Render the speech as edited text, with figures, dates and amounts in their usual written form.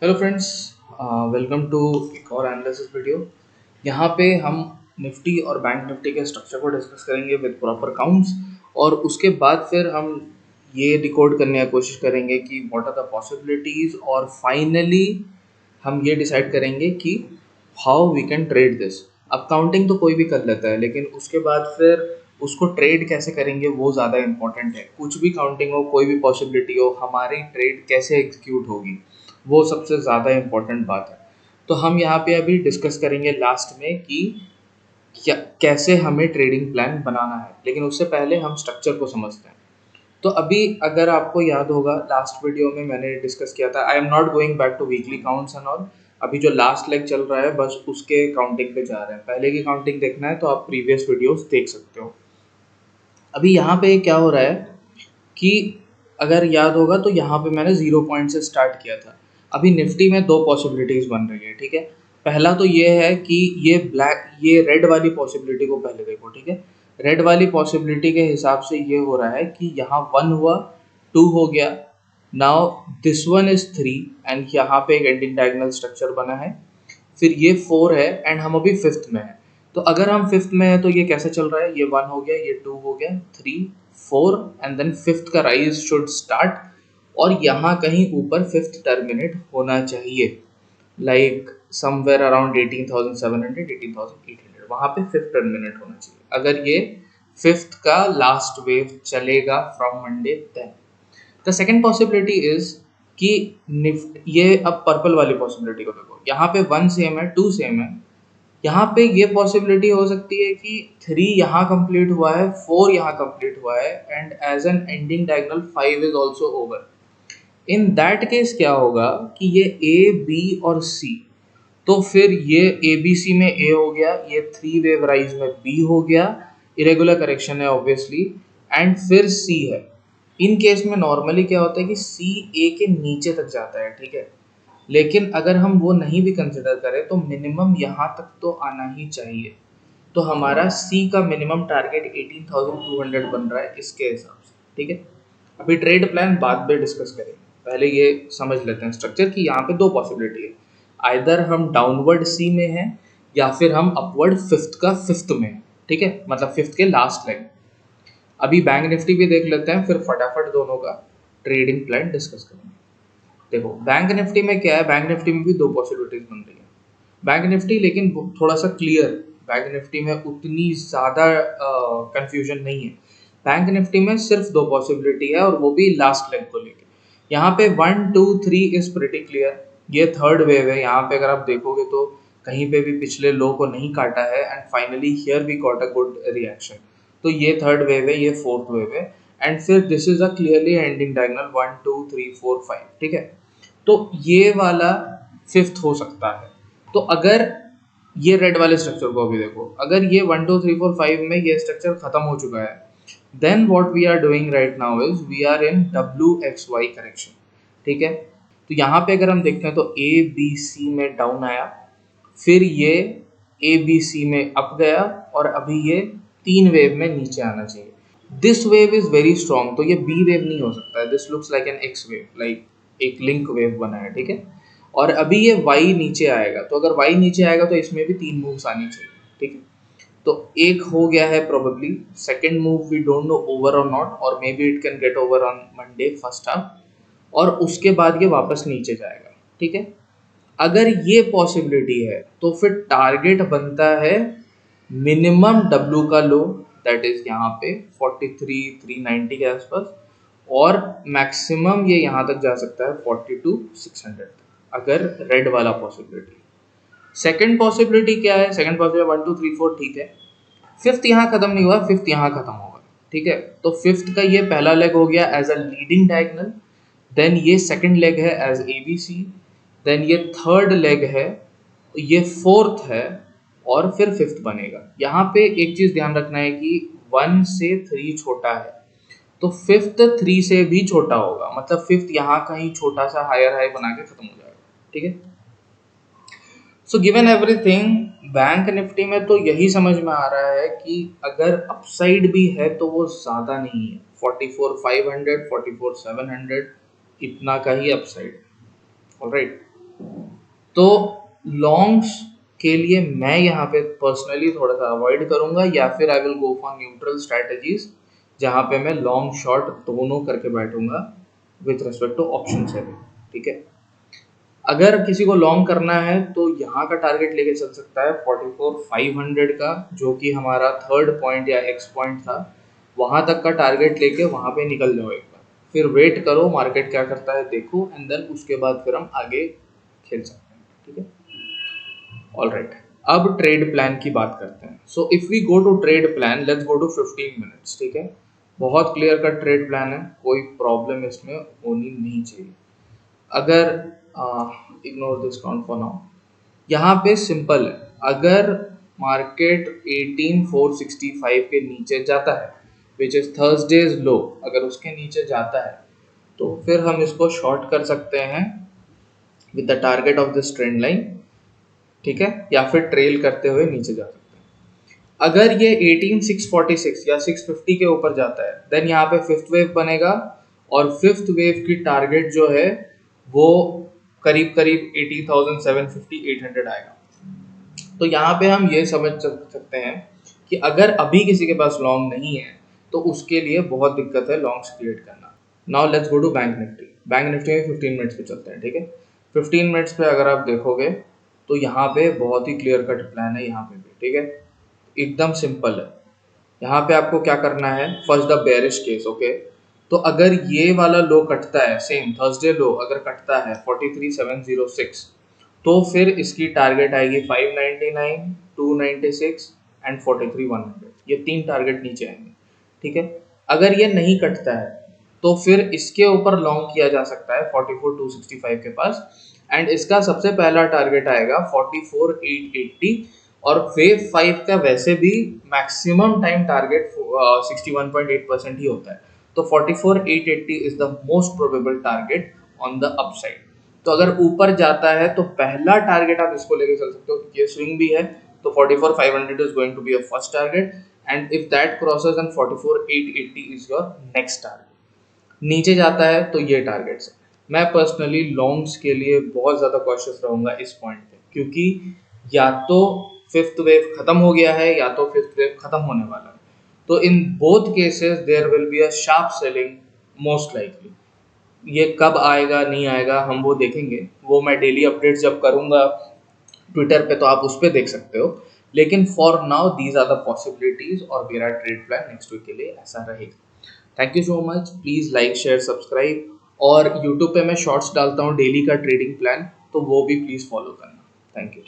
Hello friends, welcome to एक और analysis video. यहाँ पे हम निफ्टी और बैंक निफ्टी के स्ट्रक्चर को डिस्कस करेंगे विद प्रॉपर काउंट्स, और उसके बाद फिर हम ये डिकोड करने की कोशिश करेंगे कि व्हाट आर द पॉसिबिलिटीज़, और फाइनली हम ये डिसाइड करेंगे कि how we can trade this. अब काउंटिंग तो कोई भी कर लेता है, लेकिन उसके बाद फिर उसको ट्रेड कैसे करेंगे वो ज़्यादा इंपॉर्टेंट है। कुछ भी काउंटिंग हो, कोई भी पॉसिबिलिटी हो, हमारी ट्रेड कैसे एग्जीक्यूट होगी वो सबसे ज़्यादा इम्पोर्टेंट बात है। तो हम यहाँ पे अभी डिस्कस करेंगे लास्ट में कि क्या कैसे हमें ट्रेडिंग प्लान बनाना है, लेकिन उससे पहले हम स्ट्रक्चर को समझते हैं। तो अभी अगर आपको याद होगा, लास्ट वीडियो में मैंने डिस्कस किया था, I am not going back to weekly counts and all. अभी जो लास्ट लेग चल रहा है बस उसके काउंटिंग पे जा रहे हैं। पहले की काउंटिंग देखना है तो आप प्रीवियस वीडियोस देख सकते हो। अभी यहाँ पे क्या हो रहा है कि अगर याद होगा तो यहाँ पे मैंने 0 पॉइंट से स्टार्ट किया था। अभी निफ्टी में दो पॉसिबिलिटीज बन रही है, ठीक है। पहला तो ये है कि ये रेड वाली पॉसिबिलिटी को पहले देखो, ठीक है। रेड वाली पॉसिबिलिटी के हिसाब से ये हो रहा है कि यहाँ 1 हुआ, 2 हो गया, now this one is 3, and यहाँ पे एक एंडिंग डायगोनल स्ट्रक्चर बना है। फिर ये 4 है एंड हम अभी फिफ्थ में है। तो अगर हम फिफ्थ में है तो ये कैसे चल रहा है, ये 1 हो गया, ये 2 हो गया, 3, 4, एंड देन फिफ्थ का राइज शुड स्टार्ट, और यहाँ कहीं ऊपर फिफ्थ टर्मिनेट होना चाहिए, लाइक समवेयर अराउंड 18,700 18,800, वहाँ पे फिफ्थ टर्मिनेट होना चाहिए अगर ये फिफ्थ का लास्ट वेव चलेगा from Monday. Then the second possibility is कि निफ्ट ये, अब पर्पल वाली पॉसिबिलिटी को देखो, यहाँ पे 1 सेम है, 2 सेम है। यहाँ पे ये पॉसिबिलिटी हो सकती है कि 3 यहाँ कंप्लीट हुआ है, 4 यहाँ कंप्लीट हुआ है, and as an ending diagonal 5 is also over. In that case क्या होगा कि ये ए, बी और सी, तो फिर ये ए बी सी में ए हो गया, ये 3 वेव राइज में बी हो गया, इरेगुलर करेक्शन है ऑब्वियसली, एंड फिर सी है। इन केस में नॉर्मली क्या होता है कि सी ए के नीचे तक जाता है, ठीक है। लेकिन अगर हम वो नहीं भी कंसिडर करें तो मिनिमम यहाँ तक तो आना ही चाहिए। तो हमारा सी का मिनिमम टारगेट 18,200 बन रहा है इसके हिसाब से, ठीक है। अभी ट्रेड प्लान बाद में डिस्कस करेंगे, पहले ये समझ लेते हैं स्ट्रक्चर की। यहाँ पे दो पॉसिबिलिटी है, आइदर हम डाउनवर्ड सी में हैं या फिर हम अपवर्ड फिफ्थ का फिफ्थ में हैं, ठीक है, मतलब फिफ्थ के लास्ट लेग। अभी बैंक निफ्टी भी देख लेते हैं, फिर फटाफट दोनों का ट्रेडिंग प्लान डिस्कस करेंगे। देखो बैंक निफ्टी में क्या है, बैंक निफ्टी में भी दो पॉसिबिलिटीज बन रही है। बैंक निफ्टी लेकिन थोड़ा सा क्लियर, बैंक निफ्टी में उतनी ज़्यादा कंफ्यूजन नहीं है। बैंक निफ्टी में सिर्फ दो पॉसिबिलिटी है, और वो भी लास्ट लेग को लेके। यहाँ पे 1 2 3 इज प्रिटी क्लियर, ये थर्ड वेव है। यहाँ पे अगर आप देखोगे तो कहीं पे भी पिछले लो को नहीं काटा है, and finally here we got a good reaction. तो ये थर्ड वेव है, ये फोर्थ वेव है, एंड फिर this is a clearly ending diagonal 1 2 3 4 5, ठीक है। तो ये वाला फिफ्थ हो सकता है। तो अगर ये रेड वाले स्ट्रक्चर को अभी देखो, अगर ये 1 2 3 4 5 में ये स्ट्रक्चर खत्म हो चुका है, then what we are doing right now is we are in WXY correction, ठीक है। तो यहाँ पे अगर हम देखते हैं तो ए बी सी में डाउन आया, फिर ये ए बी सी में अप गया, और अभी ये तीन वेव में नीचे आना चाहिए। This wave is very strong, तो ये बी वेव नहीं हो सकता है। This looks like an x wave, like एक लिंक वेव बना है, ठीक है। और अभी ये वाई नीचे आएगा, तो अगर वाई नीचे आएगा तो इसमें भी तीन मूव्स आनी चाहिए, ठीक है। तो एक हो गया है probably, second move we don't know over और नॉट, और maybe it can get over on Monday first half, और उसके बाद ये वापस नीचे जाएगा, ठीक है। अगर ये पॉसिबिलिटी है तो फिर टारगेट बनता है मिनिमम डब्ल्यू का लो, दैट इज यहाँ पे 43,390 के आसपास, और मैक्सिमम ये यहाँ तक जा सकता है 42,600 तक, अगर रेड वाला पॉसिबिलिटी। सेकंड पॉसिबिलिटी क्या है, सेकंड पॉसिबिलिटी 1 2 3 4, ठीक है। फिफ्थ यहाँ खत्म नहीं हुआ, फिफ्थ यहाँ खत्म होगा, ठीक है। तो फिफ्थ का ये पहला लेग हो गया as a leading diagonal, then ये सेकंड लेग है एज ABC, देन ये थर्ड लेग है, ये फोर्थ है, और फिर फिफ्थ बनेगा। यहाँ पे एक चीज ध्यान रखना है कि 1 से 3 छोटा है, तो फिफ्थ 3 से भी छोटा होगा, मतलब फिफ्थ यहाँ कहीं छोटा सा हायर हाई बना के खत्म हो जाएगा, ठीक है। So given everything, bank Nifty में तो यही समझ में आ रहा है कि अगर अपसाइड भी है तो वो ज़्यादा नहीं है, 44,500 44,700 इतना का ही अपसाइड, ऑलराइट। तो लॉन्ग्स के लिए मैं यहाँ पे पर्सनली थोड़ा सा अवॉइड करूंगा, या फिर I will go for neutral strategies जहाँ पे मैं लॉन्ग शॉर्ट दोनों करके बैठूंगा with respect to option selling. ठीक है, अगर किसी को लॉन्ग करना है तो यहाँ का टारगेट लेके चल सकता है 44,500 का, जो कि हमारा थर्ड पॉइंट या एक्स पॉइंट था। वहां तक का टारगेट लेके वहां पे निकल जाओ एक बार, फिर वेट करो मार्केट क्या करता है देखो, एंड देन उसके बाद फिर हम आगे खेल सकते हैं। ठीक है, ऑल राइट। अब ट्रेड प्लान की बात करते हैं। So if we go to trade plan, let's go to 15 minutes. ठीक है, बहुत क्लियर कट ट्रेड प्लान है, कोई प्रॉब्लम इसमें होनी नहीं चाहिए। अगर ignore this count for now, यहाँ पे सिंपल है, अगर मार्केट 18,465 के नीचे जाता है विच इज थर्सडेज लो, अगर उसके नीचे जाता है तो फिर हम इसको शॉर्ट कर सकते हैं with the target of this trend line. ठीक है, या फिर ट्रेल करते हुए नीचे जा सकते हैं। अगर ये 18,646 या 650 के ऊपर जाता है देन यहाँ पे फिफ्थ वेव बनेगा, और फिफ्थ वेव की टारगेट जो है वो करीब करीब 80,750 800 आएगा। तो यहाँ पे हम ये समझ सकते हैं कि अगर अभी किसी के पास लॉन्ग नहीं है तो उसके लिए बहुत दिक्कत है लॉन्ग्स क्रिएट करना। Now let's go to bank Nifty. Bank Nifty में 15 मिनट्स पे चलते हैं। ठीक है, 15 मिनट्स पे अगर आप देखोगे तो यहाँ पे बहुत ही क्लियर कट प्लान है यहाँ पे भी। ठीक है, एकदम सिंपल है। यहाँ पे आपको क्या करना है, first the bearish case. Okay, तो अगर ये वाला लो कटता है, सेम थर्सडे लो अगर कटता है 43,706, तो फिर इसकी टारगेट आएगी 599, 296 एंड 43,100। ये तीन टारगेट नीचे आएंगे। ठीक है, अगर ये नहीं कटता है तो फिर इसके ऊपर लॉन्ग किया जा सकता है 44,265 के पास, एंड इसका सबसे पहला टारगेट आएगा 44,880, और वेव 5 का वैसे भी मैक्सिमम टाइम टारगेट 61.8% ही होता है। तो 44,880 is the most probable target on the upside. तो अगर ऊपर जाता है तो पहला टारगेट आप इसको लेके चल सकते हो क्योंकि ये स्विंग भी है। तो 44,500 is going to be a first target, and if that crosses and 44,880 is your next target. नीचे जाता है तो ये टारगेट्स है। मैं पर्सनली लॉन्ग्स के लिए बहुत ज़्यादा कॉशियस रहूँगा इस पॉइंट पे, क्योंकि या तो फिफ्थ वेव खत्म हो गया है या तो फिफ्थ वेव खत्म होने वाला है। तो in both cases there will be a sharp selling most likely. ये कब आएगा नहीं आएगा हम वो देखेंगे, वो मैं डेली अपडेट्स जब करूँगा ट्विटर पे तो आप उस पर देख सकते हो। लेकिन for now these are the possibilities, और मेरा ट्रेड प्लान नेक्स्ट वीक के लिए ऐसा रहेगा। Thank you so much, please like share subscribe, और यूट्यूब पे मैं शॉर्ट्स डालता हूँ डेली का ट्रेडिंग प्लान, तो वो भी प्लीज़ फॉलो करना। Thank you.